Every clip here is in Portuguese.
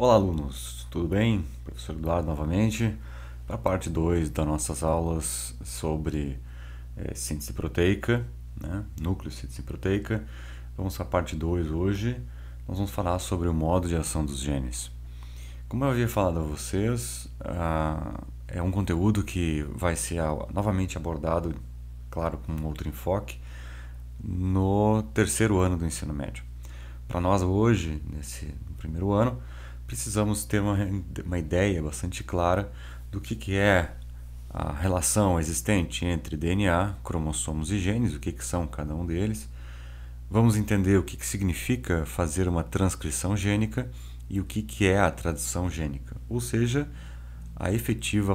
Olá, alunos, tudo bem? Professor Eduardo novamente, para a parte 2 das nossas aulas sobre síntese proteica, né? Núcleo de síntese proteica. Vamos para a parte 2 hoje. Nós vamos falar sobre o modo de ação dos genes. Como eu havia falado a vocês, é um conteúdo que vai ser novamente abordado, claro, com um outro enfoque, no terceiro ano do ensino médio. Para nós hoje, no primeiro ano, precisamos ter uma ideia bastante clara do que é a relação existente entre DNA, cromossomos e genes, o que são cada um deles. Vamos entender o que significa fazer uma transcrição gênica e o que é a tradução gênica, ou seja, a efetiva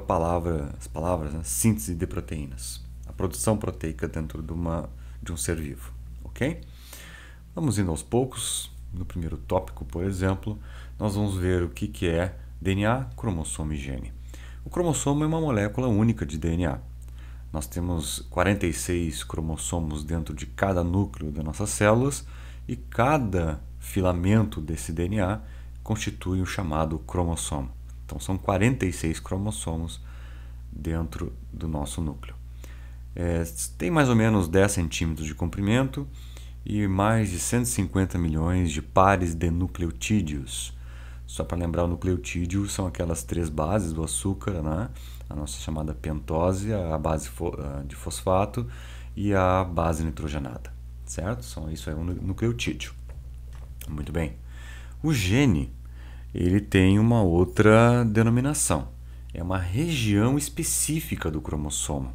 as palavras, né, síntese de proteínas, a produção proteica dentro de um ser vivo, ok? Vamos indo aos poucos. No primeiro tópico, por exemplo, nós vamos ver o que é DNA, cromossomo e gene. O cromossomo é uma molécula única de DNA. Nós temos 46 cromossomos dentro de cada núcleo das nossas células e cada filamento desse DNA constitui o chamado cromossomo. Então, são 46 cromossomos dentro do nosso núcleo. Tem mais ou menos 10 centímetros de comprimento e mais de 150 milhões de pares de nucleotídeos. Só para lembrar, o nucleotídeo são aquelas três bases do açúcar, né? A nossa chamada pentose, a base de fosfato e a base nitrogenada, certo? Isso é um nucleotídeo. Muito bem. O gene, ele tem uma outra denominação. É uma região específica do cromossomo,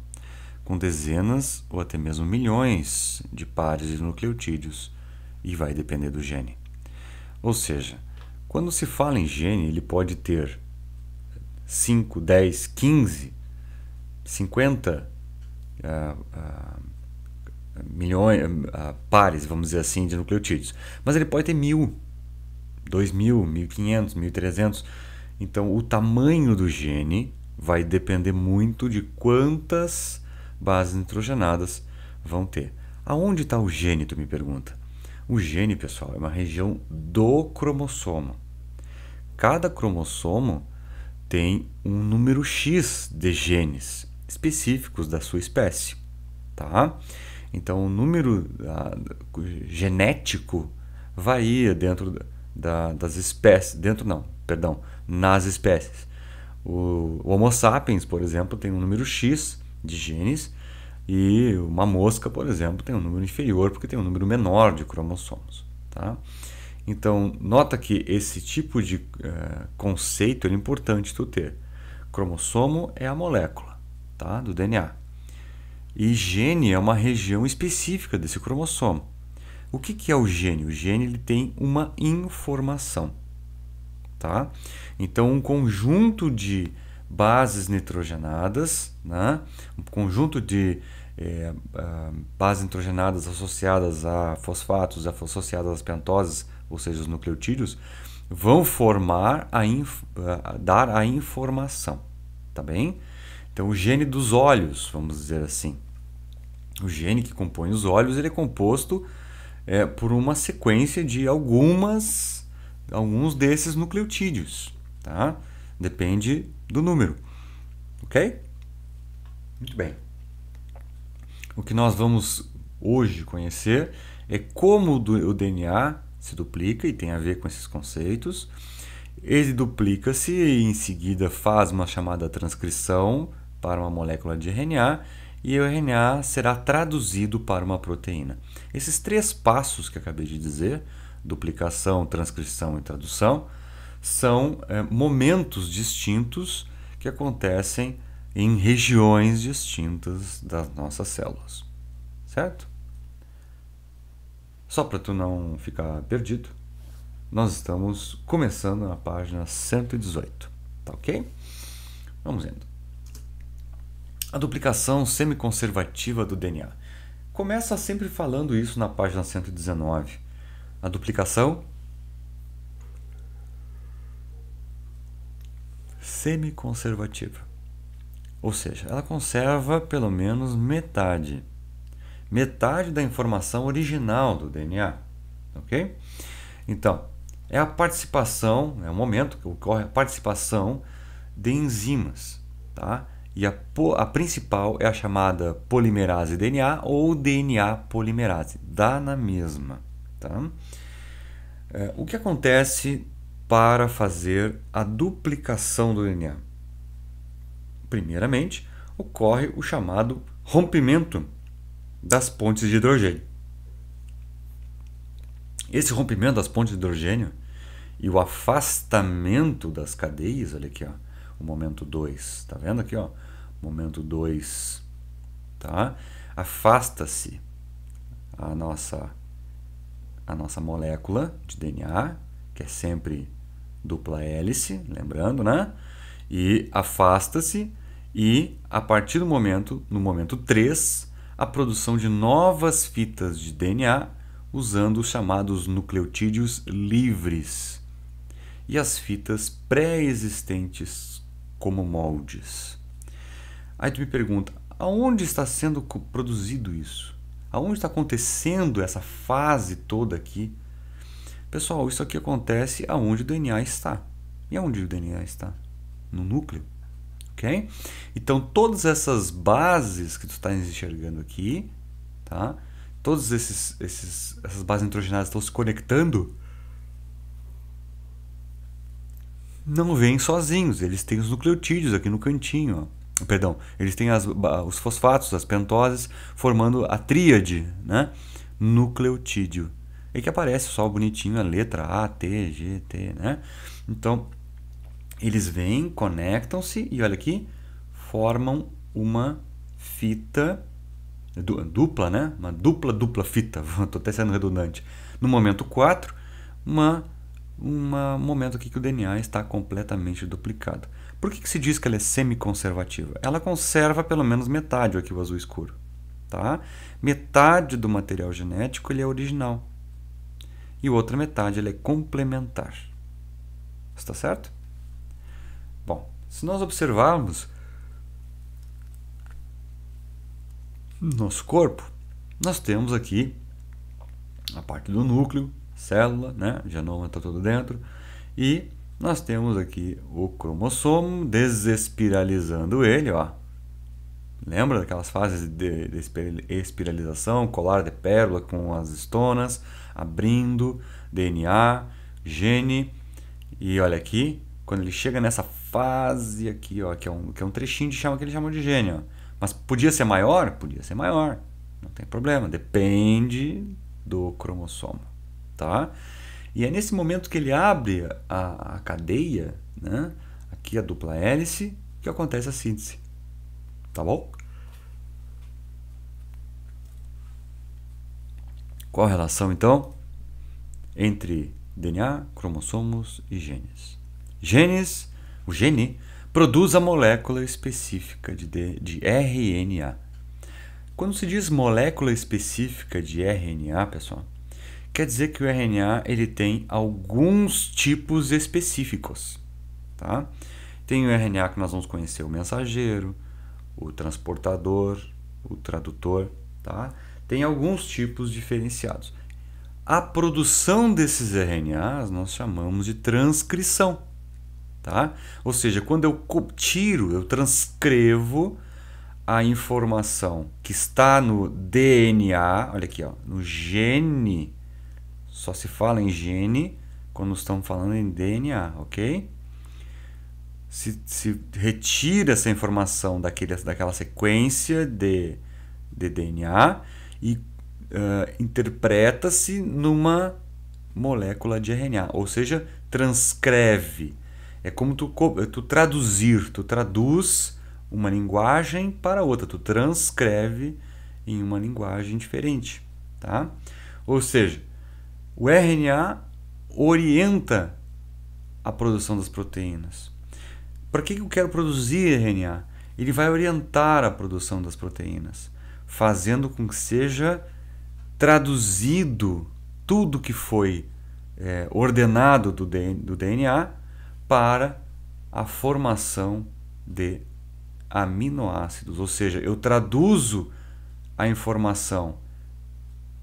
com dezenas ou até mesmo milhões de pares de nucleotídeos, e vai depender do gene. Ou seja, quando se fala em gene, ele pode ter 5, 10, 15, 50 milhões, pares, vamos dizer assim, de nucleotídeos. Mas ele pode ter 1.000, 2.000, 1.500, 1.300. Então, o tamanho do gene vai depender muito de quantas bases nitrogenadas vão ter. Aonde está o gene, tu me pergunta? O gene, pessoal, é uma região do cromossomo. Cada cromossomo tem um número X de genes específicos da sua espécie, tá? Então, o número genético varia dentro das espécies, nas espécies. O Homo sapiens, por exemplo, tem um número X de genes e uma mosca, por exemplo, tem um número inferior porque tem um número menor de cromossomos, tá? Então, nota que esse tipo de conceito é importante tu ter. Cromossomo é a molécula, tá, do DNA. E gene é uma região específica desse cromossomo. O que é o gene? O gene ele tem uma informação, tá? Então, um conjunto de bases nitrogenadas, né? Um conjunto de bases nitrogenadas associadas a fosfatos, associadas às pentoses, ou seja, os nucleotídeos, vão formar dar a informação, tá bem? Então, o gene dos olhos, vamos dizer assim, o gene que compõe os olhos, ele é composto por uma sequência de alguns desses nucleotídeos, tá? Depende do número, ok? Muito bem. O que nós vamos hoje conhecer é como o DNA se duplica e tem a ver com esses conceitos. Ele duplica-se e em seguida faz uma chamada transcrição para uma molécula de RNA e o RNA será traduzido para uma proteína. Esses três passos que acabei de dizer, duplicação, transcrição e tradução, são momentos distintos que acontecem em regiões distintas das nossas células, certo? Só para tu não ficar perdido, nós estamos começando na página 118, tá ok? Vamos indo. A duplicação semiconservativa do DNA. Começa sempre falando isso na página 119. A duplicação semiconservativa. Ou seja, ela conserva pelo menos metade da informação original do DNA, ok? Então, é a participação, é o momento que ocorre a participação de enzimas, tá? E a principal é a chamada polimerase DNA ou DNA polimerase, dá na mesma, tá? O que acontece para fazer a duplicação do DNA? Primeiramente, ocorre o chamado rompimento das pontes de hidrogênio. Esse rompimento das pontes de hidrogênio e o afastamento das cadeias, olha aqui, ó, o momento 2, tá vendo aqui, ó? Momento 2, tá? Afasta-se a nossa molécula de DNA, que é sempre dupla hélice, lembrando, né? E afasta-se e a partir do momento, no momento 3, a produção de novas fitas de DNA usando os chamados nucleotídeos livres e as fitas pré-existentes como moldes. Aí tu me pergunta, aonde está sendo produzido isso? Aonde está acontecendo essa fase toda aqui? Pessoal, isso aqui acontece aonde o DNA está. E aonde o DNA está? No núcleo. Ok? Então, todas essas bases que tu está enxergando aqui, tá? Todas essas bases nitrogenadas estão se conectando, não vêm sozinhos. Eles têm os nucleotídeos aqui no cantinho, ó. Perdão, eles têm os fosfatos, as pentoses, formando a tríade, né? Nucleotídeo. E que aparece só bonitinho a letra A, T, G, T, né? Então, eles vêm, conectam-se e olha aqui, formam uma fita dupla, né? Uma dupla fita. Estou até sendo redundante. No momento 4, um momento aqui que o DNA está completamente duplicado. Por que se diz que ela é semiconservativa? Ela conserva pelo menos metade, aqui o azul escuro. Tá? Metade do material genético ele é original. E outra metade ele é complementar. Está certo? Bom, se nós observarmos nosso corpo, nós temos aqui a parte do núcleo, célula, né? O genoma está todo dentro, e nós temos aqui o cromossomo, desespiralizando ele, ó. Lembra daquelas fases de espiralização, colar de pérola com as estonas, abrindo, DNA, gene, e olha aqui, quando ele chega nessa fase aqui, ó, que é um trechinho que ele chama de gene, ó. Mas podia ser maior? Podia ser maior, não tem problema, depende do cromossomo, tá? E é nesse momento que ele abre a cadeia, né? Aqui a dupla hélice, que acontece a síntese. Tá bom? Qual a relação, então, entre DNA, cromossomos e genes? O gene produz a molécula específica de RNA. Quando se diz molécula específica de RNA, pessoal, quer dizer que o RNA ele tem alguns tipos específicos, tá? Tem o RNA que nós vamos conhecer, o mensageiro, o transportador, o tradutor, tá? Tem alguns tipos diferenciados. A produção desses RNAs nós chamamos de transcrição, tá? Ou seja, quando eu transcrevo a informação que está no DNA, olha aqui, ó, no gene, só se fala em gene quando estamos falando em DNA, ok? Se retira essa informação daquela sequência de DNA e interpreta-se numa molécula de RNA, ou seja, transcreve. É como tu traduz uma linguagem para outra, tu transcreve em uma linguagem diferente, tá? Ou seja, o RNA orienta a produção das proteínas. Para que eu quero produzir RNA? Ele vai orientar a produção das proteínas, fazendo com que seja traduzido tudo que foi ordenado do DNA para a formação de aminoácidos. Ou seja, eu traduzo a informação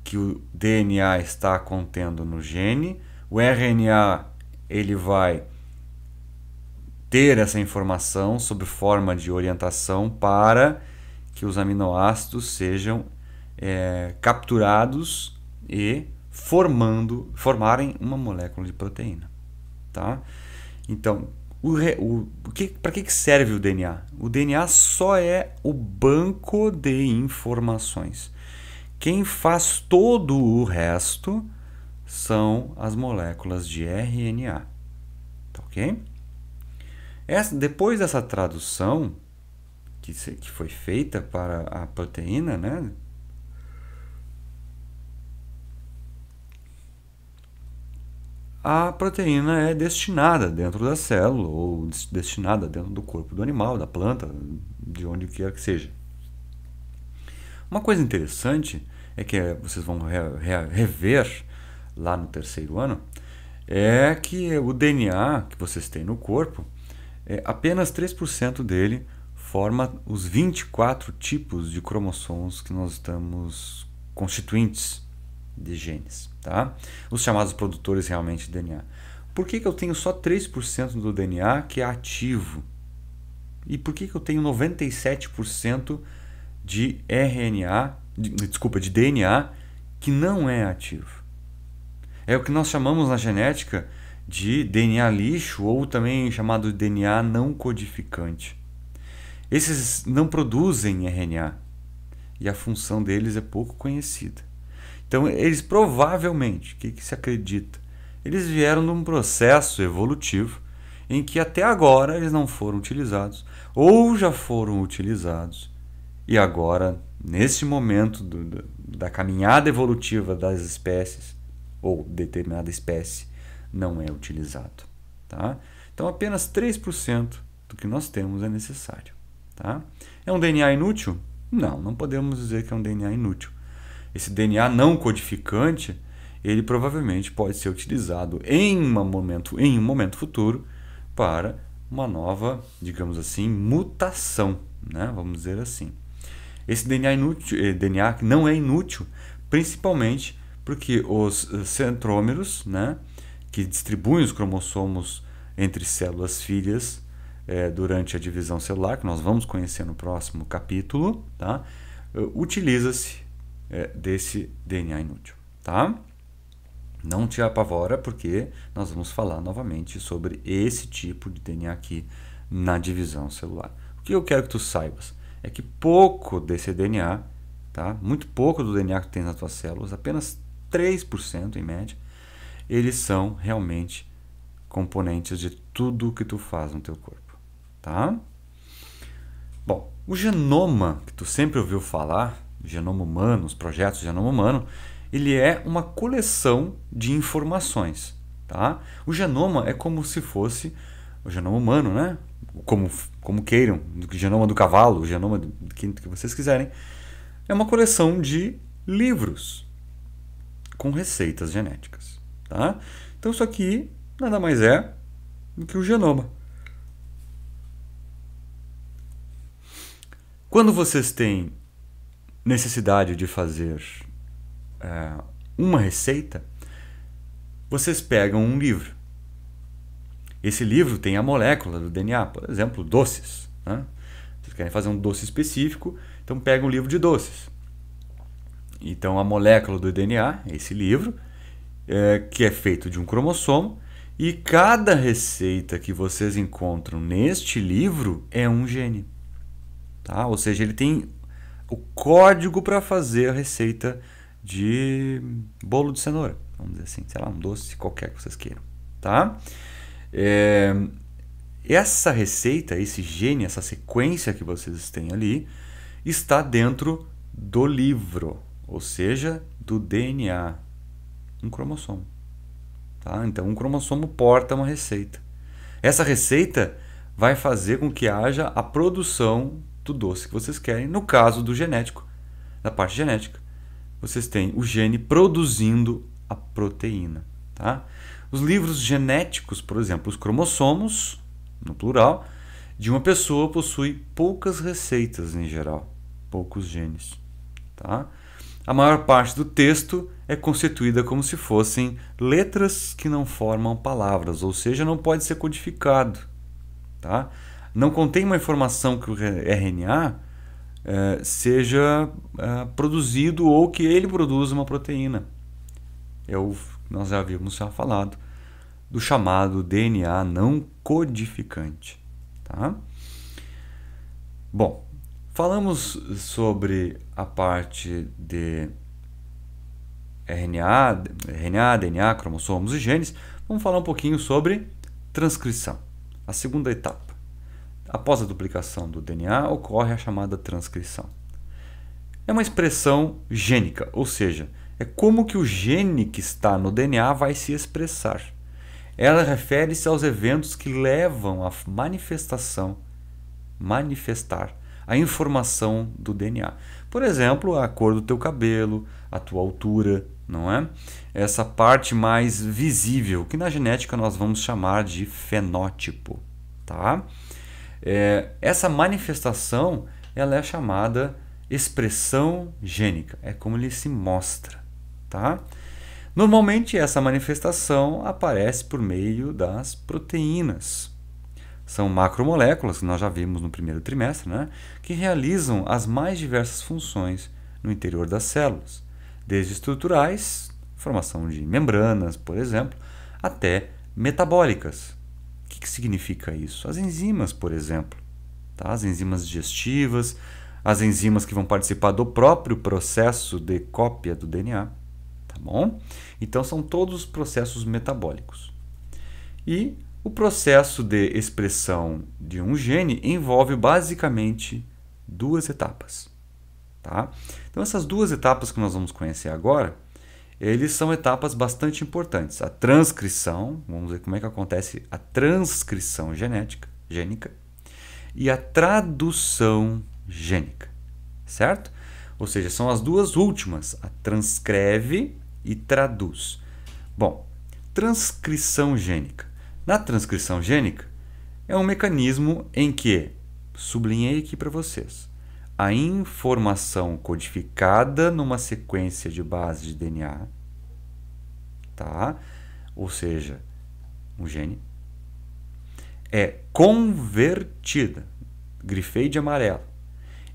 que o DNA está contendo no gene O RNA ele vai ter essa informação sob forma de orientação para que os aminoácidos sejam capturados e formarem uma molécula de proteína. Tá? Então, para que serve o DNA? O DNA só é o banco de informações. Quem faz todo o resto são as moléculas de RNA. Tá, ok? Depois dessa tradução que foi feita para a proteína, né? A proteína é destinada dentro da célula ou destinada dentro do corpo do animal, da planta, de onde quer que seja. Uma coisa interessante é que vocês vão rever lá no terceiro ano, é que o DNA que vocês têm no corpo, apenas 3% dele forma os 24 tipos de cromossomos que nós estamos constituintes de genes, tá? Os chamados produtores realmente de DNA. Por que eu tenho só 3% do DNA que é ativo? E por que eu tenho 97% de RNA, de DNA que não é ativo? É o que nós chamamos na genética de DNA lixo, ou também chamado de DNA não codificante. Esses não produzem RNA e a função deles é pouco conhecida. Então, eles provavelmente, o que se acredita? Eles vieram num processo evolutivo em que até agora eles não foram utilizados, ou já foram utilizados, e agora, nesse momento da caminhada evolutiva das espécies, ou determinada espécie, não é utilizado. Tá? Então, apenas 3% do que nós temos é necessário. Tá? É um DNA inútil? Não podemos dizer que é um DNA inútil. Esse DNA não codificante, ele provavelmente pode ser utilizado em um momento futuro para uma nova, digamos assim, mutação, né? Vamos dizer assim. Esse DNA não é inútil, principalmente porque os centrômeros, né, que distribuem os cromossomos entre células filhas durante a divisão celular, que nós vamos conhecer no próximo capítulo, tá? Utiliza-se desse DNA inútil, tá? Não te apavora, porque nós vamos falar novamente sobre esse tipo de DNA aqui na divisão celular. O que eu quero que tu saibas é que pouco desse DNA, tá? Muito pouco do DNA que tem nas tuas células, apenas 3% em média, eles são realmente componentes de tudo que tu faz no teu corpo, tá? Bom, o genoma que tu sempre ouviu falar, o genoma humano, os projetos do genoma humano, ele é uma coleção de informações, tá? O genoma é como se fosse o genoma humano, né? Como queiram, o genoma do cavalo, o genoma do que vocês quiserem, é uma coleção de livros com receitas genéticas, tá? Então isso aqui nada mais é do que o genoma. Quando vocês têm necessidade de fazer uma receita, vocês pegam um livro. Esse livro tem a molécula do DNA, por exemplo, doces, né? Vocês querem fazer um doce específico, então pegam um livro de doces. Então a molécula do DNA, esse livro, que é feito de um cromossomo, e cada receita que vocês encontram neste livro é um gene. Tá? Ou seja, ele tem o código para fazer a receita de bolo de cenoura, vamos dizer assim, sei lá, um doce qualquer que vocês queiram, tá? Essa receita, esse gene, essa sequência que vocês têm ali, está dentro do livro, ou seja, do DNA, um cromossomo, tá? Então, um cromossomo porta uma receita. Essa receita vai fazer com que haja a produção do doce que vocês querem. No caso do genético, da parte genética, vocês têm o gene produzindo a proteína, tá? Os livros genéticos, por exemplo, os cromossomos, no plural, de uma pessoa possui poucas receitas em geral, poucos genes, tá? a maior parte do texto é constituída como se fossem letras que não formam palavras, ou seja, não pode ser codificado. Tá? Não contém uma informação que o RNA seja produzido ou que ele produza uma proteína. Nós já havíamos falado do chamado DNA não codificante. Tá? Bom, falamos sobre a parte de RNA, DNA, cromossomos e genes. Vamos falar um pouquinho sobre transcrição, a segunda etapa. Após a duplicação do DNA, ocorre a chamada transcrição. É uma expressão gênica, ou seja, é como que o gene que está no DNA vai se expressar. Ela refere-se aos eventos que levam à manifestar a informação do DNA. Por exemplo, a cor do teu cabelo, a tua altura, não é? Essa parte mais visível, que na genética nós vamos chamar de fenótipo, tá? Essa manifestação, ela é chamada expressão gênica, é como ele se mostra, tá? Normalmente essa manifestação aparece por meio das proteínas. São macromoléculas, que nós já vimos no primeiro trimestre, né? Que realizam as mais diversas funções no interior das células, desde estruturais, formação de membranas, por exemplo, até metabólicas. O que significa isso? As enzimas, por exemplo, tá? As enzimas digestivas, as enzimas que vão participar do próprio processo de cópia do DNA, tá bom? Então são todos processos metabólicos. E o processo de expressão de um gene envolve basicamente duas etapas, tá? Então essas duas etapas que nós vamos conhecer agora, eles são etapas bastante importantes. A transcrição, vamos ver como é que acontece a transcrição gênica, e a tradução gênica, certo? Ou seja, são as duas últimas, a transcreve e traduz. Bom, transcrição gênica. Na transcrição gênica, é um mecanismo em que, sublinhei aqui para vocês, a informação codificada numa sequência de base de DNA, tá? Ou seja, um gene, é convertida, grifei de amarelo,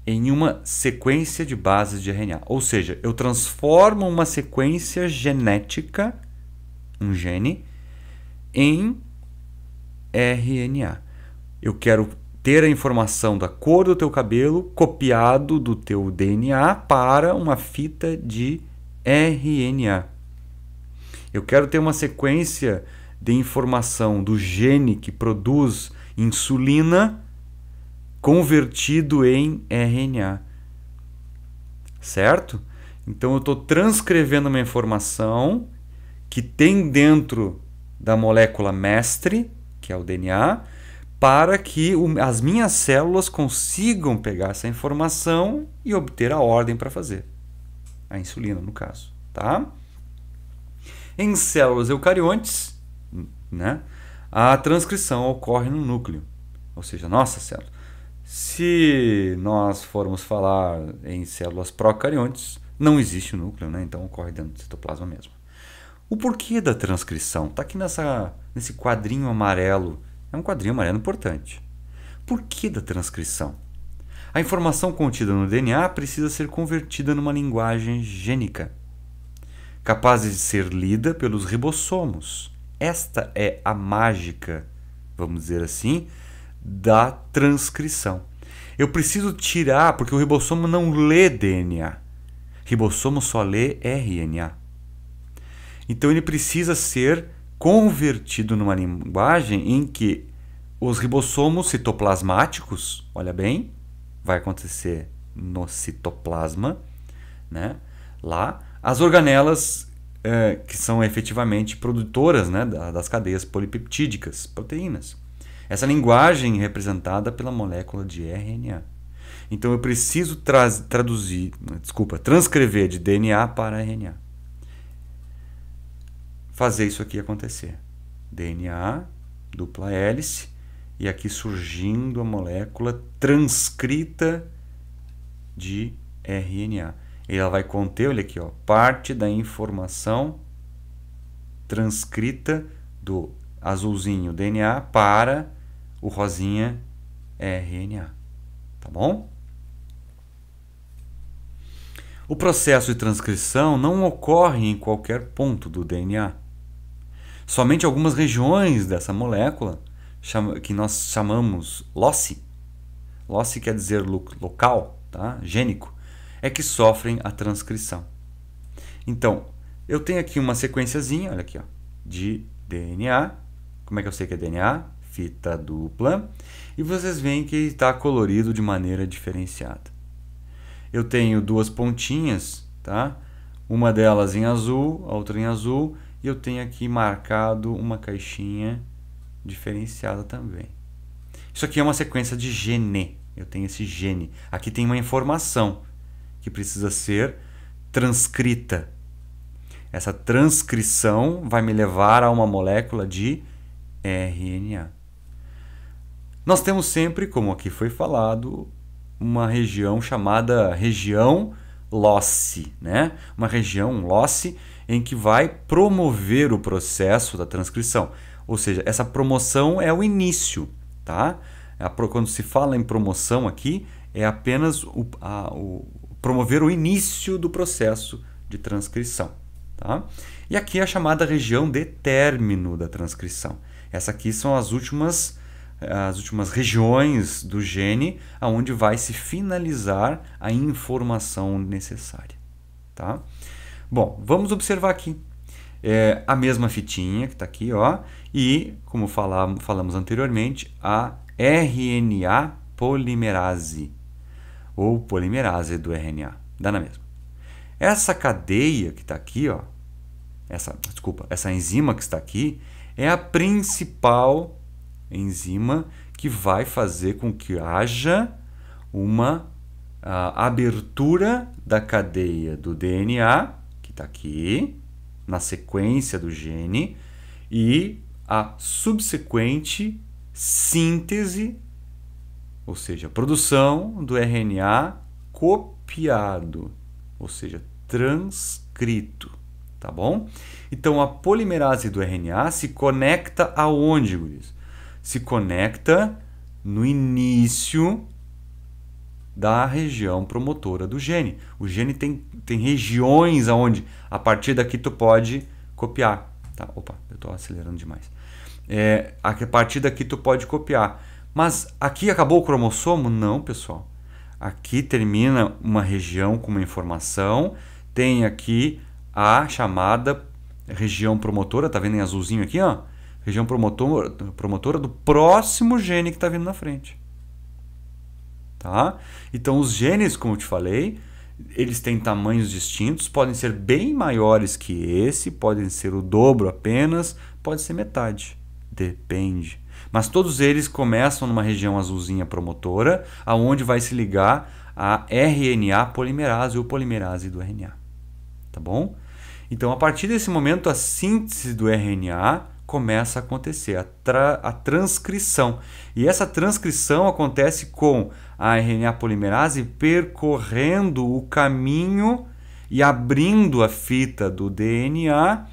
em uma sequência de bases de RNA. Ou seja, eu transformo uma sequência genética, um gene, em RNA. Eu quero ter a informação da cor do teu cabelo copiado do teu DNA para uma fita de RNA. Eu quero ter uma sequência de informação do gene que produz insulina convertido em RNA. Certo? Então eu estou transcrevendo uma informação que tem dentro da molécula mestre, que é o DNA, para que as minhas células consigam pegar essa informação e obter a ordem para fazer. A insulina, no caso. Tá? Em células eucariontes, né, a transcrição ocorre no núcleo, ou seja, nossa célula. Se nós formos falar em células procariontes, não existe o núcleo, né, então ocorre dentro do citoplasma mesmo. O porquê da transcrição está aqui nesse quadrinho amarelo. É um quadrinho amarelo importante. Por que da transcrição? A informação contida no DNA precisa ser convertida numa linguagem gênica, capaz de ser lida pelos ribossomos. Esta é a mágica, vamos dizer assim, da transcrição. Eu preciso tirar, porque o ribossomo não lê DNA. O ribossomo só lê RNA. Então ele precisa ser convertido numa linguagem em que os ribossomos citoplasmáticos, olha bem, vai acontecer no citoplasma, né? Lá, as organelas que são efetivamente produtoras, né, das cadeias polipeptídicas, proteínas. Essa linguagem é representada pela molécula de RNA. Então eu preciso transcrever de DNA para RNA. Fazer isso aqui acontecer. DNA, dupla hélice, e aqui surgindo a molécula transcrita de RNA. ela vai conter, olha aqui, ó, parte da informação transcrita do azulzinho DNA para o rosinha RNA, tá bom? O processo de transcrição não ocorre em qualquer ponto do DNA. Somente algumas regiões dessa molécula, que nós chamamos loci, loci quer dizer local, tá? Gênico, é que sofrem a transcrição. Então, eu tenho aqui uma sequenciazinha, olha aqui, ó, de DNA. Como é que eu sei que é DNA? Fita dupla. E vocês veem que está colorido de maneira diferenciada. Eu tenho duas pontinhas, tá? Uma delas em azul, a outra em azul. E eu tenho aqui marcado uma caixinha diferenciada também. Isso aqui é uma sequência de gene. Eu tenho esse gene. Aqui tem uma informação que precisa ser transcrita. Essa transcrição vai me levar a uma molécula de RNA. Nós temos sempre, como aqui foi falado, uma região chamada região loci, né? Uma região loci em que vai promover o processo da transcrição. Ou seja, essa promoção é o início, tá? Quando se fala em promoção aqui, é apenas promover o início do processo de transcrição, tá? E aqui é a chamada região de término da transcrição. Essa aqui são as últimas regiões do gene onde vai se finalizar a informação necessária, tá? Bom, vamos observar aqui a mesma fitinha que está aqui, ó, e, como falamos anteriormente, a RNA polimerase, ou polimerase do RNA, dá na mesma. Essa cadeia que está aqui, ó, essa enzima que está aqui, é a principal enzima que vai fazer com que haja uma abertura da cadeia do DNA, que está aqui, na sequência do gene, e a subsequente síntese, ou seja, produção do RNA copiado, ou seja, transcrito, tá bom? Então, a polimerase do RNA se conecta aonde, guris? Se conecta no início da região promotora do gene. O gene tem regiões aonde a partir daqui tu pode copiar. Tá? Opa, eu estou acelerando demais. A partir daqui tu pode copiar. Mas aqui acabou o cromossomo? Não, pessoal. Aqui termina uma região com uma informação. Tem aqui a chamada região promotora. Tá vendo em azulzinho aqui, ó? Região promotora do próximo gene que está vindo na frente. Tá? Então, os genes, como eu te falei, eles têm tamanhos distintos, podem ser bem maiores que esse, podem ser o dobro apenas, pode ser metade, depende. Mas todos eles começam numa região azulzinha promotora, aonde vai se ligar a RNA polimerase ou polimerase do RNA. Tá bom? Então, a partir desse momento, a síntese do RNA começa a acontecer, a transcrição. E essa transcrição acontece com a RNA polimerase percorrendo o caminho e abrindo a fita do DNA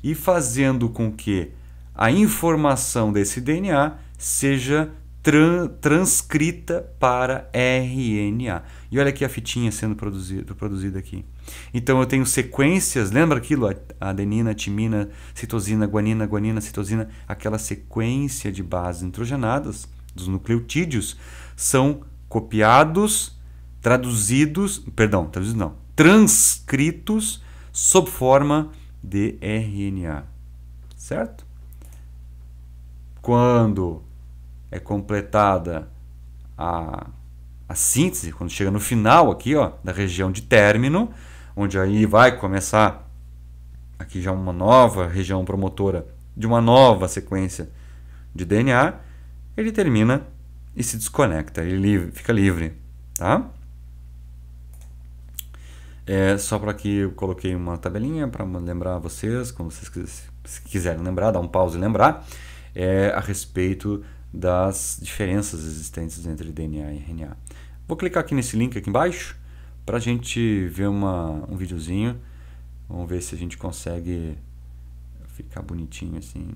e fazendo com que a informação desse DNA seja transcrita para RNA. E olha aqui a fitinha sendo produzida aqui. Então eu tenho sequências, lembra aquilo? Adenina, timina, citosina, guanina, citosina, aquela sequência de bases nitrogenadas dos nucleotídeos são copiados, transcritos sob forma de RNA, certo? Quando é completada a síntese, quando chega no final aqui, ó, da região de término, onde aí vai começar aqui já uma nova região promotora de uma nova sequência de DNA, ele termina e se desconecta, ele fica livre, tá? Só para que eu coloquei uma tabelinha para lembrar vocês, quando vocês quiserem lembrar, dar um pause e lembrar, a respeito das diferenças existentes entre DNA e RNA. Vou clicar aqui nesse link aqui embaixo para a gente ver um videozinho. Vamos ver se a gente consegue ficar bonitinho assim.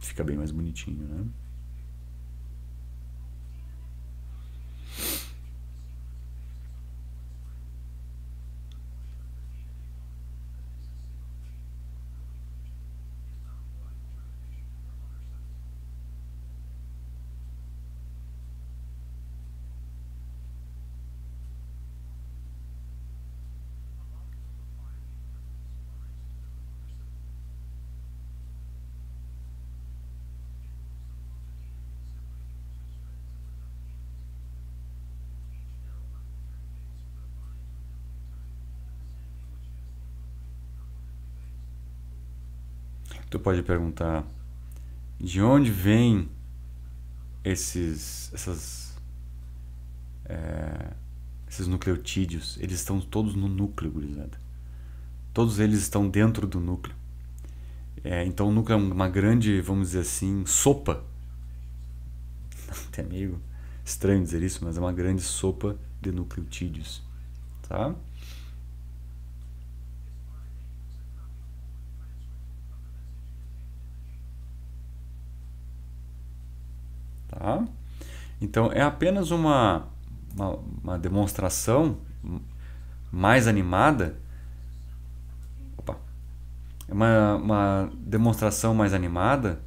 Fica bem mais bonitinho, né? Tu pode perguntar de onde vem esses nucleotídeos. Eles estão todos no núcleo, gurizada. Todos eles estão dentro do núcleo. Então o núcleo é uma grande, vamos dizer assim, sopa. Até meio estranho dizer isso, mas é uma grande sopa de nucleotídeos. Tá? Tá? Então é apenas uma demonstração mais animada. Opa! É uma demonstração mais animada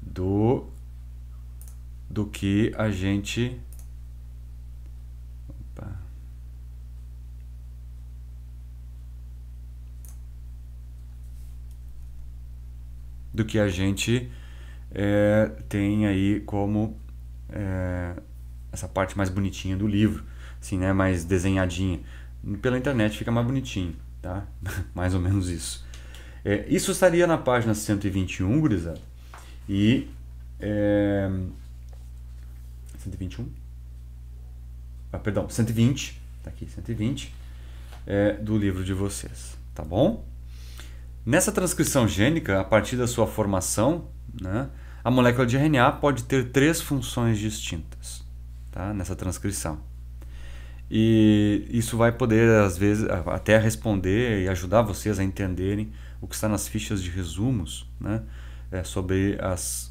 do que a gente. Opa. Do que a gente tem aí como essa parte mais bonitinha do livro, assim, né, mais desenhadinha. Pela internet fica mais bonitinho, tá? Mais ou menos isso. Isso estaria na página 121, gurizada. E 121? Perdão, 120. Tá aqui, 120 do livro de vocês, tá bom? Nessa transcrição gênica, a partir da sua formação, né, a molécula de RNA pode ter 3 funções distintas, tá, nessa transcrição. E isso vai poder, às vezes, até responder e ajudar vocês a entenderem o que está nas fichas de resumos, né, sobre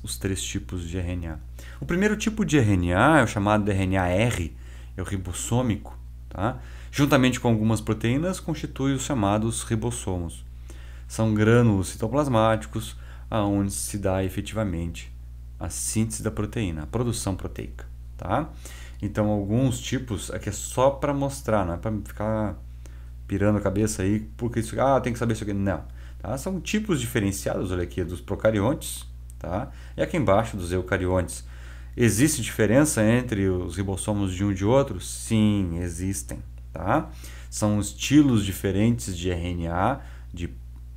os 3 tipos de RNA. O primeiro tipo de RNA é o chamado de RNA-R, é o ribossômico. Tá? Juntamente com algumas proteínas, constitui os chamados ribossomos. São grânulos citoplasmáticos, aonde se dá efetivamente a síntese da proteína, a produção proteica. Tá? Então, alguns tipos, aqui é só para mostrar, não é para ficar pirando a cabeça aí, porque isso, tem que saber isso aqui. Não. Tá? São tipos diferenciados, olha aqui, dos procariontes, tá? E aqui embaixo dos eucariontes. Existe diferença entre os ribossomos de um e de outro? Sim, existem. Tá? São estilos diferentes de RNA, de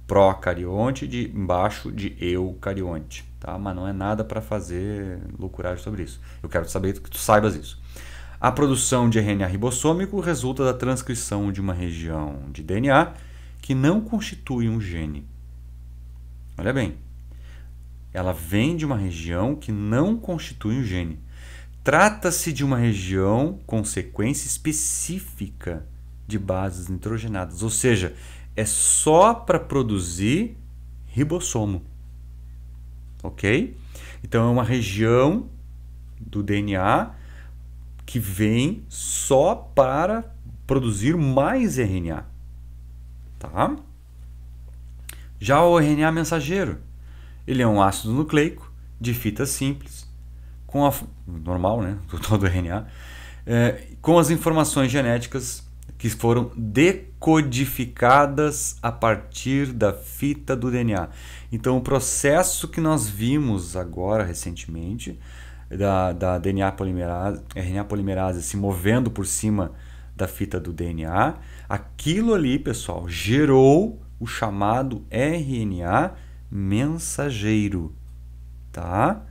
procarionte, de embaixo de eucarionte. Tá? Mas não é nada para fazer loucuragem sobre isso. Eu quero saber que tu saibas isso. A produção de RNA ribossômico resulta da transcrição de uma região de DNA que não constitui um gene. Olha bem, ela vem de uma região que não constitui um gene. Trata-se de uma região com sequência específica de bases nitrogenadas, ou seja, é só para produzir ribossomo. Ok? Então é uma região do DNA que vem só para produzir mais RNA. Tá? Já o RNA mensageiro, ele é um ácido nucleico de fita simples, normal, né? Todo RNA, com as informações genéticas que foram decodificadas a partir da fita do DNA. Então, o processo que nós vimos agora recentemente da RNA polimerase se movendo por cima da fita do DNA, aquilo ali, pessoal, gerou o chamado RNA mensageiro, tá?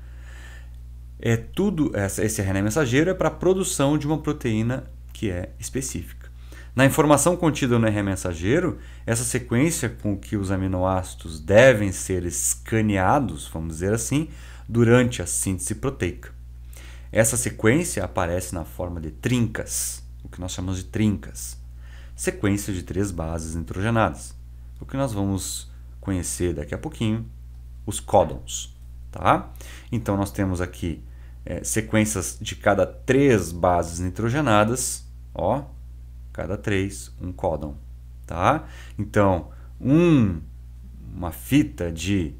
Esse RNA mensageiro é para a produção de uma proteína que é específica. Na informação contida no RNA mensageiro, essa sequência com que os aminoácidos devem ser escaneados, vamos dizer assim, durante a síntese proteica. Essa sequência aparece na forma de trincas, o que nós chamamos de trincas, sequência de 3 bases nitrogenadas, o que nós vamos conhecer daqui a pouquinho, os códons. Tá? Então nós temos aqui sequências de cada 3 bases nitrogenadas, ó, cada 3, um códon. Tá? Então, uma fita de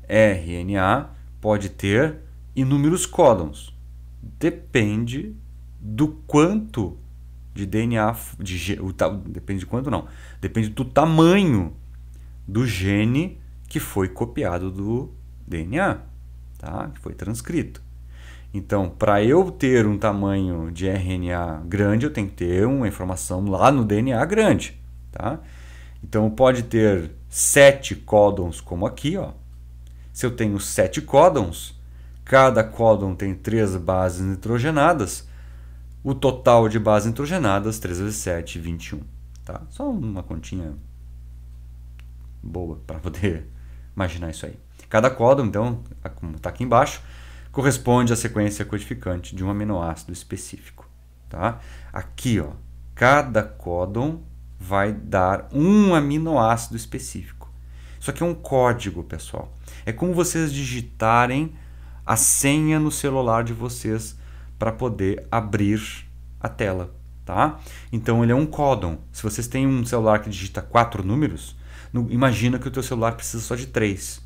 RNA pode ter inúmeros códons. Depende do quanto de DNA, depende de quanto não, depende do tamanho do gene que foi copiado do DNA, tá? Que foi transcrito. Então, para eu ter um tamanho de RNA grande, eu tenho que ter uma informação lá no DNA grande, tá? Então, pode ter 7 códons como aqui, ó. Se eu tenho 7 códons, cada códon tem 3 bases nitrogenadas, o total de bases nitrogenadas, 3 vezes 7, 21. Tá? Só uma continha boa para poder imaginar isso aí. Cada códon, então, como está aqui embaixo, corresponde à sequência codificante de um aminoácido específico. Tá? Aqui, ó, cada códon vai dar um aminoácido específico. Isso aqui é um código, pessoal. É como vocês digitarem a senha no celular de vocês para poder abrir a tela. Tá? Então, ele é um códon. Se vocês têm um celular que digita 4 números, imagina que o teu celular precisa só de 3.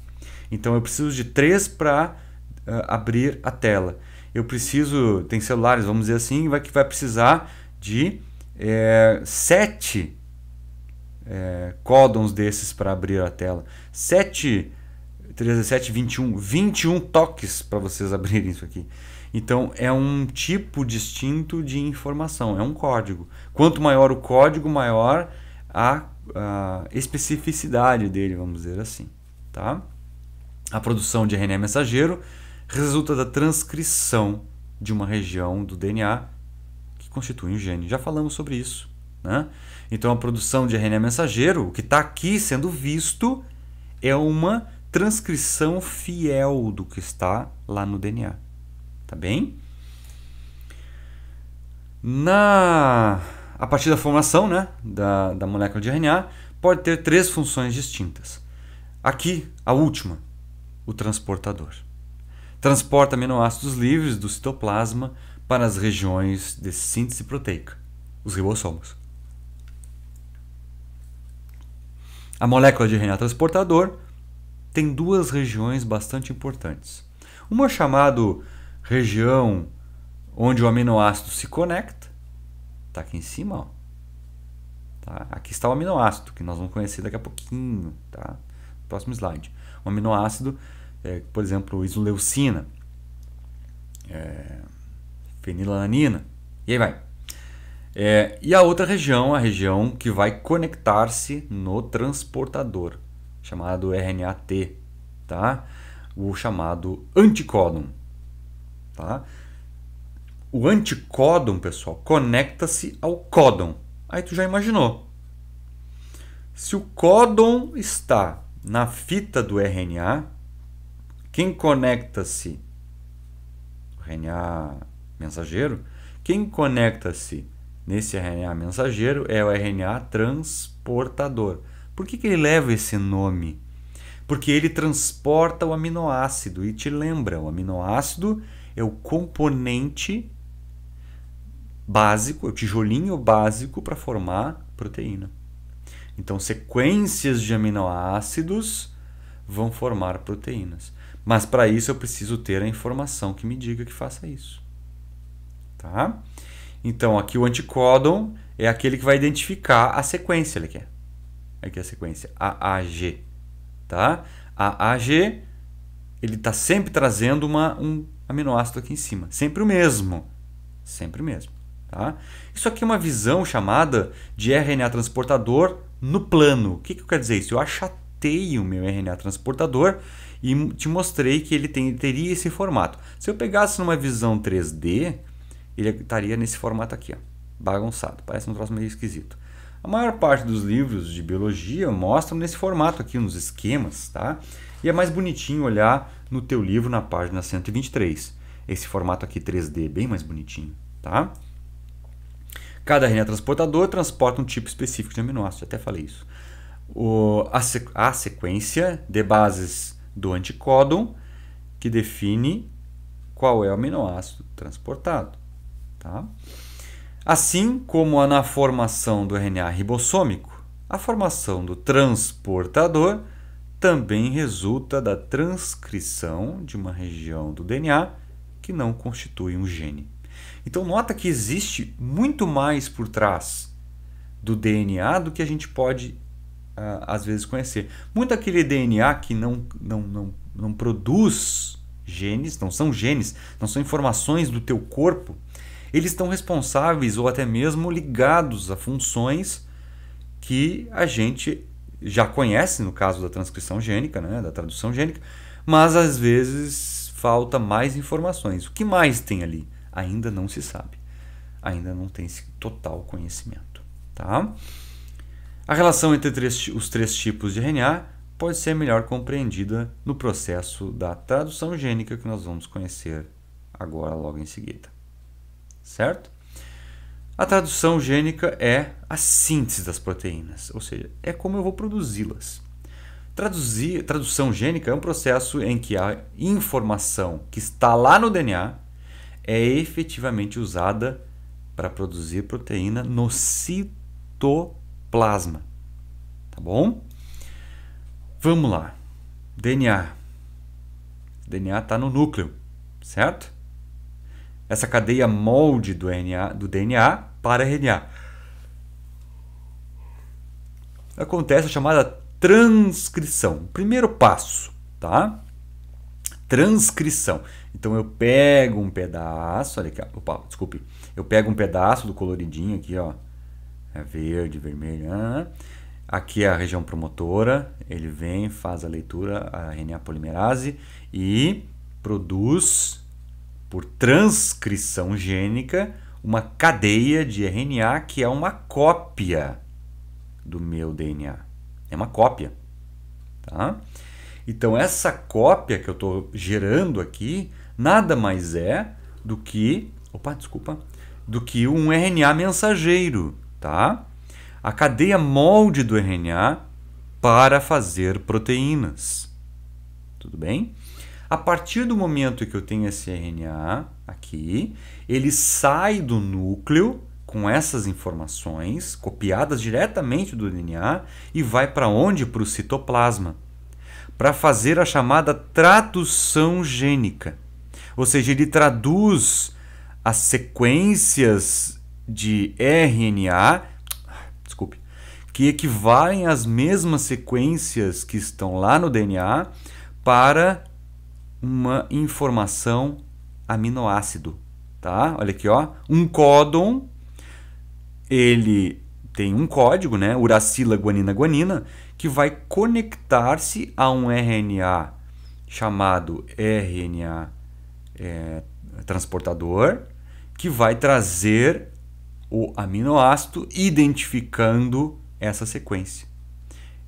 Então, eu preciso de 3 para abrir a tela. Eu preciso, tem celulares, vamos dizer assim, que vai precisar de 7 códons desses para abrir a tela. 7, 3 vezes 7, 21 toques para vocês abrirem isso aqui. Então, é um tipo distinto de informação, é um código. Quanto maior o código, maior a especificidade dele, vamos dizer assim. Tá? A produção de RNA mensageiro resulta da transcrição de uma região do DNA que constitui um gene. Já falamos sobre isso. Né? Então, a produção de RNA mensageiro, o que está aqui sendo visto, é uma transcrição fiel do que está lá no DNA. Tá bem? A partir da formação, né, da molécula de RNA, pode ter 3 funções distintas. Aqui, a última, o transportador. Transporta aminoácidos livres do citoplasma para as regiões de síntese proteica, os ribossomos. A molécula de RNA transportador tem 2 regiões bastante importantes. Uma chamada região onde o aminoácido se conecta, está aqui em cima, ó. Tá? Aqui está o aminoácido, que nós vamos conhecer daqui a pouquinho, tá? Próximo slide. Um aminoácido, por exemplo, isoleucina, fenilalanina, e aí vai. E a outra região, a região que vai conectar-se no transportador, chamado RNA-T, tá? O chamado anticódon. Tá? O anticódon, pessoal, conecta-se ao códon. Aí tu já imaginou. Se o códon está na fita do RNA, quem conecta-se? O RNA mensageiro. Quem conecta-se nesse RNA mensageiro é o RNA transportador. Por que ele leva esse nome? Porque ele transporta o aminoácido. E te lembra, o aminoácido é o componente básico, o tijolinho básico para formar proteína. Então, sequências de aminoácidos vão formar proteínas. Mas para isso eu preciso ter a informação que me diga que faça isso. Tá? Então, aqui o anticódon é aquele que vai identificar a sequência. Aqui é a sequência AAG. Tá? AAG, ele está sempre trazendo um aminoácido aqui em cima. Sempre o mesmo. Sempre o mesmo. Tá? Isso aqui é uma visão chamada de RNA transportador no plano. O que eu quero dizer isso? Eu achatei o meu RNA transportador e te mostrei que ele teria esse formato. Se eu pegasse numa visão 3D, ele estaria nesse formato aqui. Ó. bagunçado, parece um troço meio esquisito. A maior parte dos livros de biologia mostram nesse formato aqui, nos esquemas, tá? E é mais bonitinho olhar no teu livro na página 123. Esse formato aqui 3D, bem mais bonitinho, tá? Cada RNA transportador transporta um tipo específico de aminoácido, até falei isso. A sequência de bases do anticódon que define qual é o aminoácido transportado, tá? Assim como na formação do RNA ribossômico, a formação do transportador também resulta da transcrição de uma região do DNA que não constitui um gene. Então nota que existe muito mais por trás do DNA do que a gente pode às vezes conhecer. Muito aquele DNA que não produz genes, não são genes, não são informações do teu corpo, eles estão responsáveis ou até mesmo ligados a funções que a gente já conhece no caso da transcrição gênica, né, da tradução gênica, mas às vezes falta mais informações. O que mais tem ali? Ainda não se sabe. Ainda não tem esse total conhecimento. Tá? A relação entre os três tipos de RNA pode ser melhor compreendida no processo da tradução gênica que nós vamos conhecer agora logo em seguida. Certo? A tradução gênica é a síntese das proteínas, ou seja, é como eu vou produzi-las. Tradução gênica é um processo em que a informação que está lá no DNA é efetivamente usada para produzir proteína no citoplasma. Tá bom? Vamos lá. DNA. DNA está no núcleo, certo? Essa cadeia molde do DNA para RNA. Acontece a chamada transcrição. Primeiro passo, tá? Transcrição. Então eu pego um pedaço, olha aqui, opa, desculpe. Eu pego um pedaço do coloridinho aqui, ó. É verde, vermelho. Aqui é a região promotora. Ele vem, faz a leitura, a RNA polimerase e produz, por transcrição gênica, uma cadeia de RNA que é uma cópia do meu DNA. É uma cópia. Tá? Então, essa cópia que eu estou gerando aqui nada mais é do que, do que um RNA mensageiro. Tá? A cadeia molde do RNA para fazer proteínas. Tudo bem? A partir do momento que eu tenho esse RNA aqui, ele sai do núcleo com essas informações copiadas diretamente do DNA e vai para onde? Para o citoplasma, para fazer a chamada tradução gênica. Ou seja, ele traduz as sequências de RNA, que equivalem às mesmas sequências que estão lá no DNA para uma informação aminoácido, tá? Olha aqui, ó, um códon, ele tem um código, né, uracila guanina guanina, que vai conectar-se a um RNA chamado RNA transportador, que vai trazer o aminoácido identificando essa sequência.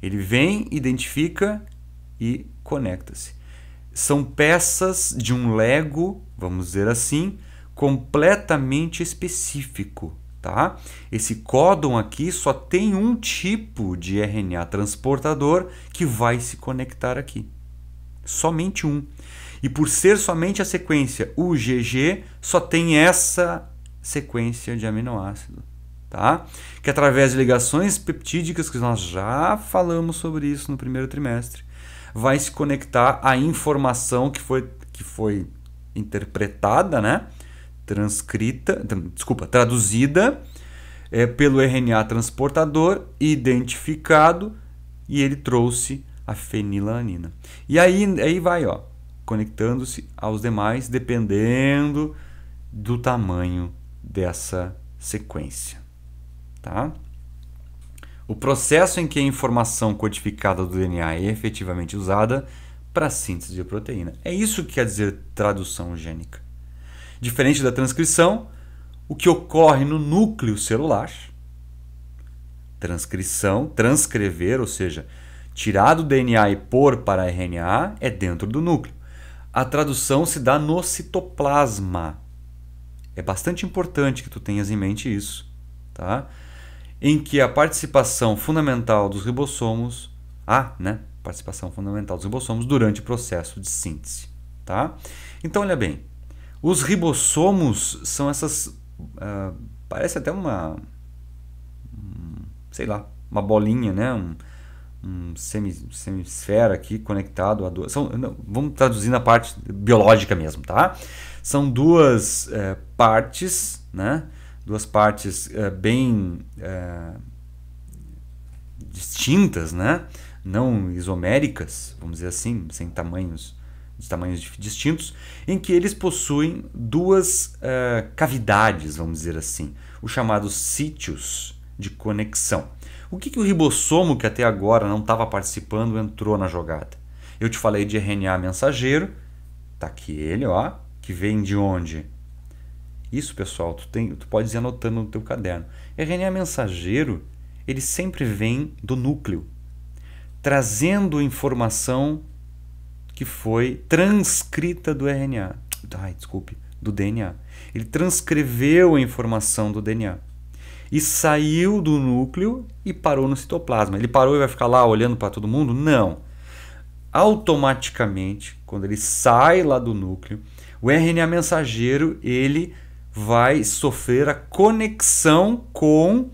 Ele vem, identifica e conecta-se. São peças de um Lego, vamos dizer assim, completamente específico. Tá? Esse códon aqui só tem um tipo de RNA transportador que vai se conectar aqui. Somente um. E por ser somente a sequência UGG, só tem essa sequência de aminoácido. Tá? Que através de ligações peptídicas, que nós já falamos sobre isso no primeiro trimestre, vai se conectar à informação que foi interpretada, né? Traduzida pelo RNA transportador, identificado, e ele trouxe a fenilalanina. E aí vai, ó, conectando-se aos demais, dependendo do tamanho dessa sequência. Tá? O processo em que a informação codificada do DNA é efetivamente usada para a síntese de proteína. É isso que quer dizer tradução gênica. Diferente da transcrição, o que ocorre no núcleo celular. Transcrição, transcrever, ou seja, tirar do DNA e pôr para RNA é dentro do núcleo. A tradução se dá no citoplasma. É bastante importante que tu tenhas em mente isso, tá? Em que a participação fundamental dos ribossomos, participação fundamental dos ribossomos durante o processo de síntese, tá? Então, olha bem, os ribossomos são essas, parece até uma bolinha, né? Um semisfera aqui conectado a duas. Vamos traduzir na parte biológica mesmo, tá? São duas partes, né? Duas partes bem distintas, né? Não isoméricas, vamos dizer assim, de tamanhos distintos, em que eles possuem duas cavidades, vamos dizer assim, os chamados sítios de conexão. O que o ribossomo, que até agora não estava participando, entrou na jogada? Eu te falei de RNA mensageiro, tá aqui ele, ó, que vem de onde? Isso, pessoal, tu pode ir anotando no teu caderno. RNA mensageiro, ele sempre vem do núcleo, trazendo informação que foi transcrita do RNA. Do DNA. Ele transcreveu a informação do DNA. E saiu do núcleo e parou no citoplasma. Ele parou e vai ficar lá olhando para todo mundo? Não. Automaticamente, quando ele sai lá do núcleo, o RNA mensageiro ele vai sofrer a conexão com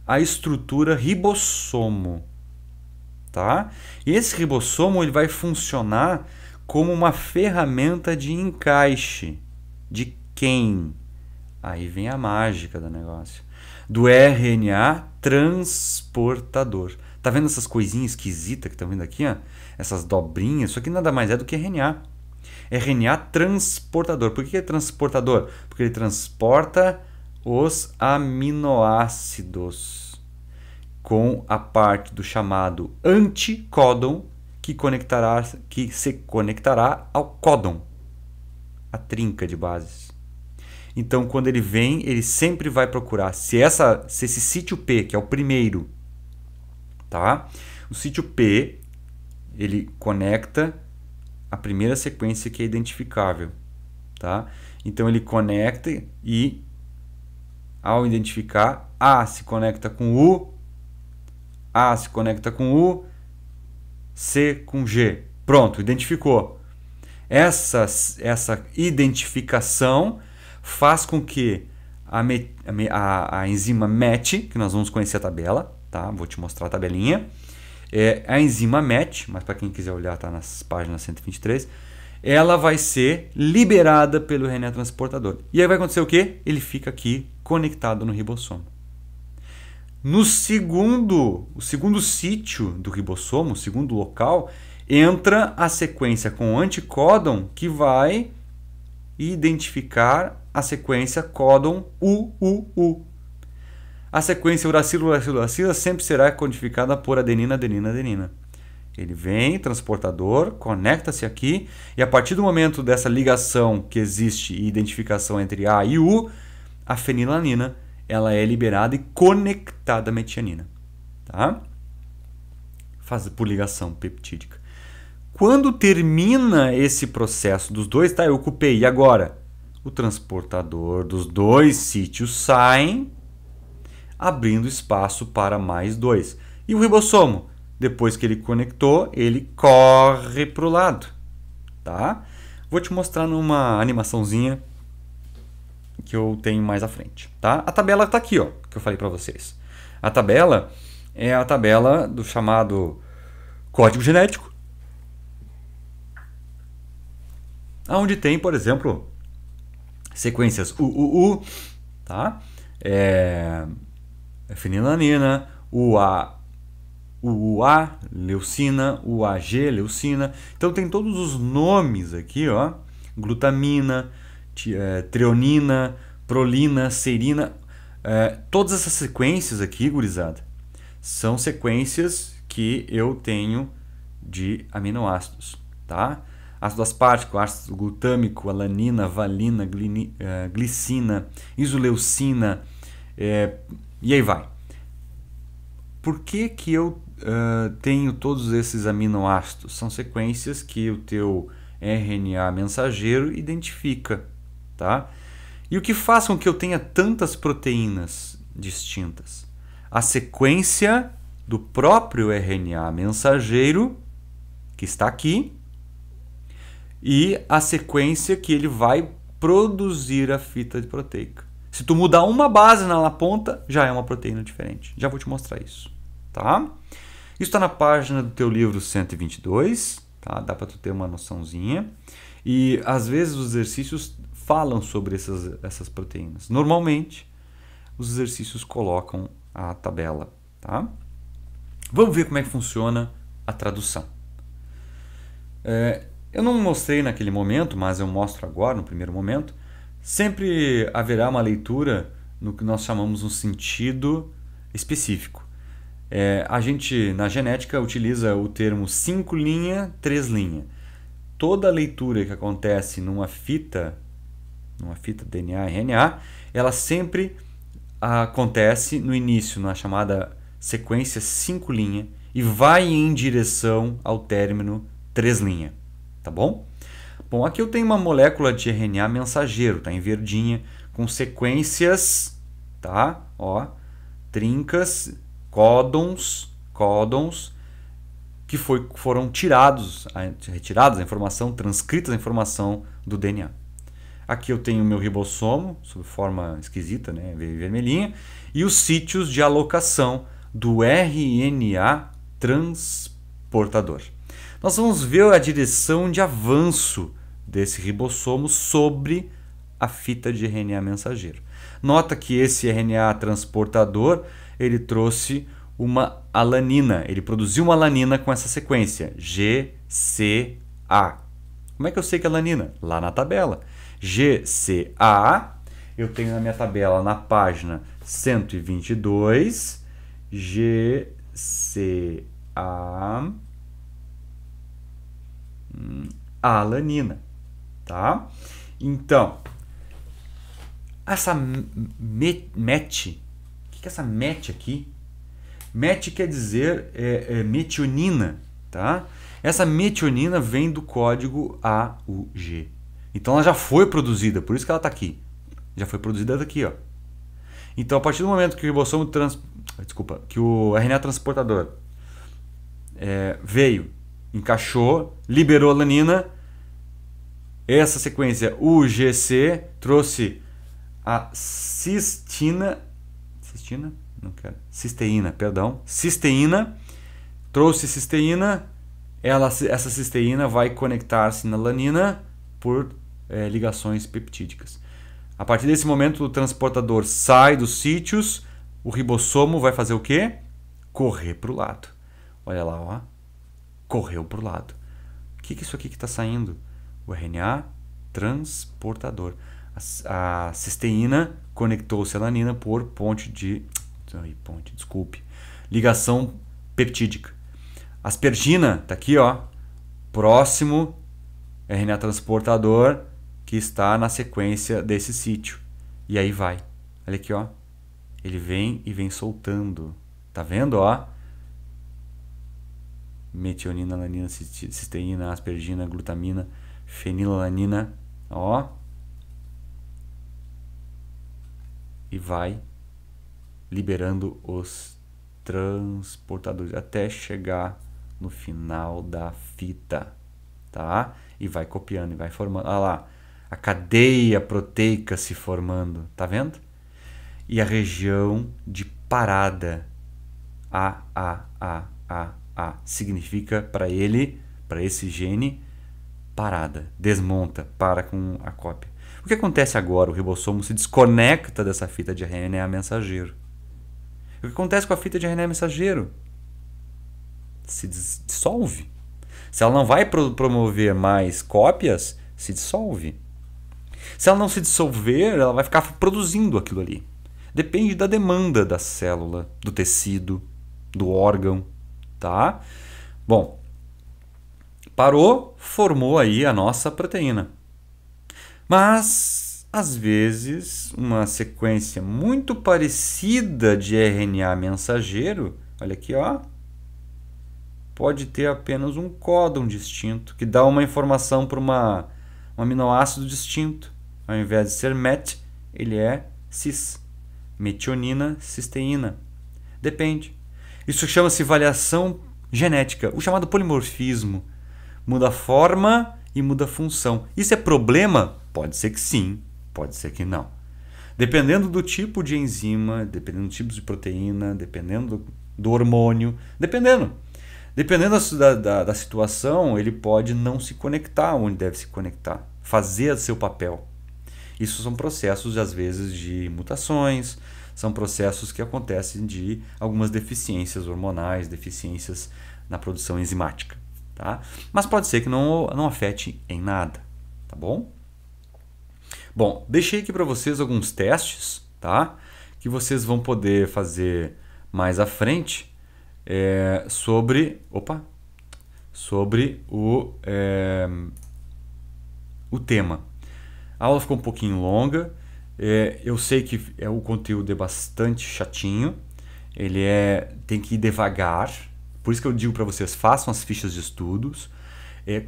a estrutura ribossomo. Tá? E esse ribossomo ele vai funcionar como uma ferramenta de encaixe. De quem? Aí vem a mágica do negócio. Do RNA transportador. Tá vendo essas coisinhas esquisitas que estão vindo aqui? Ó? Essas dobrinhas. Isso aqui nada mais é do que RNA. RNA transportador. Por que é transportador? Porque ele transporta os aminoácidos com a parte do chamado anticódon que se conectará ao códon, a trinca de bases. Então, quando ele vem, ele sempre vai procurar se esse sítio P, que é o primeiro, tá? O sítio P, ele conecta a primeira sequência que é identificável, tá? Então, ele conecta e, ao identificar, A se conecta com U, A se conecta com U, C com G. Pronto, identificou. Essa identificação faz com que a enzima MET, que nós vamos conhecer a tabela, tá? Vou te mostrar a tabelinha. A enzima MET, mas para quem quiser olhar, tá nas páginas 123, ela vai ser liberada pelo RNA transportador. E aí vai acontecer o quê? Ele fica aqui conectado no ribossomo. O segundo sítio do ribossomo, o segundo local, entra a sequência com anticódon que vai identificar a sequência códon UUU. A sequência uracilo sempre será codificada por adenina, adenina, adenina. Ele vem, transportador, conecta-se aqui e a partir do momento dessa ligação que existe e identificação entre A e U, a fenilanina ela é liberada e conectada à metianina, tá? Faz por ligação peptídica. Quando termina esse processo dos dois, tá? Eu ocupei. E agora? O transportador dos dois sítios saem, abrindo espaço para mais dois. E o ribossomo? Depois que ele conectou, ele corre para o lado, tá? Vou te mostrar numa animaçãozinha que eu tenho mais à frente, tá? A tabela está aqui, ó, que eu falei para vocês. A tabela é a tabela do chamado código genético, onde tem, por exemplo, sequências UUU, tá? Fenilanina, UA, leucina, UAG, leucina. Então tem todos os nomes aqui, ó, glutamina, treonina, prolina, serina, todas essas sequências aqui, gurizada, são sequências que eu tenho de aminoácidos, tá? ácido aspartico, ácido glutâmico, alanina, valina, glicina, isoleucina, e aí vai. Por que que eu tenho todos esses aminoácidos? São sequências que o teu RNA mensageiro identifica, tá? E o que faz com que eu tenha tantas proteínas distintas? A sequência do próprio RNA mensageiro, que está aqui, e a sequência que ele vai produzir a fita proteica. Se tu mudar uma base na ponta, já é uma proteína diferente. Já vou te mostrar isso, tá? Isso está na página do teu livro 122, tá? Dá para tu ter uma noçãozinha. E às vezes os exercícios falam sobre essas proteínas. Normalmente, os exercícios colocam a tabela, tá? Vamos ver como é que funciona a tradução. Eu não mostrei naquele momento, mas eu mostro agora, no primeiro momento. Sempre haverá uma leitura no que nós chamamos um sentido específico. A gente, na genética, utiliza o termo 5' 3'. Toda leitura que acontece numa fita DNA, RNA, ela sempre acontece no início, na chamada sequência 5' e vai em direção ao término 3', tá bom? Bom, aqui eu tenho uma molécula de RNA mensageiro, tá em verdinha, com sequências, tá? Ó, trincas, códons que foram retirados a informação, transcritas a informação do DNA. Aqui eu tenho o meu ribossomo, sob forma esquisita, né, vermelhinha, e os sítios de alocação do RNA transportador. Nós vamos ver a direção de avanço desse ribossomo sobre a fita de RNA mensageiro. Nota que esse RNA transportador, ele trouxe uma alanina, ele produziu uma alanina com essa sequência, GCA. Como é que eu sei que é alanina? Lá na tabela. GCA, eu tenho na minha tabela na página 122, GCA, alanina, tá? Então, essa MET, o que é essa MET aqui? MET quer dizer metionina, tá? Essa metionina vem do código AUG. Então ela já foi produzida, por isso que ela está aqui. Já foi produzida daqui, ó. Então a partir do momento que o ribossomo que o RNA transportador veio, encaixou, liberou a alanina, essa sequência UGC trouxe a cisteína, trouxe cisteína, essa cisteína vai conectar-se na alanina por ligações peptídicas. A partir desse momento o transportador sai dos sítios, o ribossomo vai fazer o quê? Correr para o lado. Olha lá, ó. Correu para o lado. O que é isso aqui que está saindo? O RNA transportador. A cisteína conectou-se à alanina por ligação peptídica. Aspergina está aqui, ó, próximo RNA transportador que está na sequência desse sítio. E aí vai. Olha aqui, ó. Ele vem e vem soltando. Tá vendo, ó? Metionina, alanina, cisteína, aspergina, glutamina, fenilalanina, ó. E vai liberando os transportadores até chegar no final da fita, tá? E vai copiando e vai formando. Olha lá, a cadeia proteica se formando, tá vendo? E a região de parada, A, significa para ele, para esse gene, parada, desmonta, para com a cópia. O que acontece agora? O ribossomo se desconecta dessa fita de RNA mensageiro. O que acontece com a fita de RNA mensageiro? Se dissolve. Se ela não vai promover mais cópias, se dissolve. Se ela não se dissolver, ela vai ficar produzindo aquilo ali. Depende da demanda da célula, do tecido, do órgão, tá? Bom, Parou, formou aí a nossa proteína. Mas, às vezes, uma sequência muito parecida de RNA mensageiro, olha aqui, ó, pode ter apenas um códon distinto, que dá uma informação para um aminoácido distinto. Ao invés de ser MET, ele é cis. Metionina, cisteína. Depende. Isso chama-se variação genética, o chamado polimorfismo. Muda a forma e muda a função. Isso é problema? Pode ser que sim, pode ser que não. Dependendo do tipo de enzima, dependendo do tipo de proteína, dependendo do hormônio, dependendo da situação, ele pode não se conectar onde deve se conectar, fazer seu papel. Isso são processos, às vezes, de mutações, são processos que acontecem de algumas deficiências hormonais, deficiências na produção enzimática. Tá? Mas pode ser que não afete em nada. Tá bom? Bom, deixei aqui para vocês alguns testes, tá? Que vocês vão poder fazer mais à frente sobre o tema. A aula ficou um pouquinho longa. Eu sei que o conteúdo é bastante chatinho. Ele tem que ir devagar. Por isso que eu digo para vocês, façam as fichas de estudos,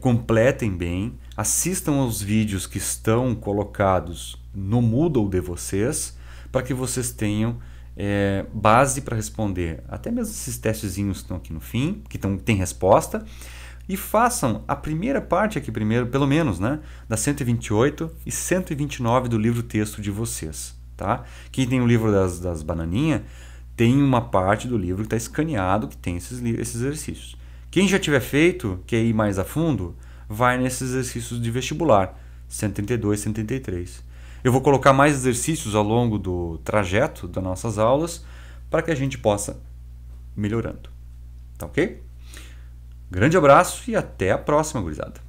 completem bem, assistam aos vídeos que estão colocados no Moodle de vocês, para que vocês tenham base para responder até mesmo esses testezinhos que estão aqui no fim, que tem resposta, e façam a primeira parte aqui primeiro, pelo menos, né, das 128 e 129 do livro texto de vocês. Tá? Quem tem o livro das bananinhas, tem uma parte do livro que está escaneado, que tem esses exercícios. Quem já tiver feito, quer ir mais a fundo, vai nesses exercícios de vestibular, 132, 133. Eu vou colocar mais exercícios ao longo do trajeto das nossas aulas, para que a gente possa melhorando. Tá ok? Grande abraço e até a próxima, gurizada.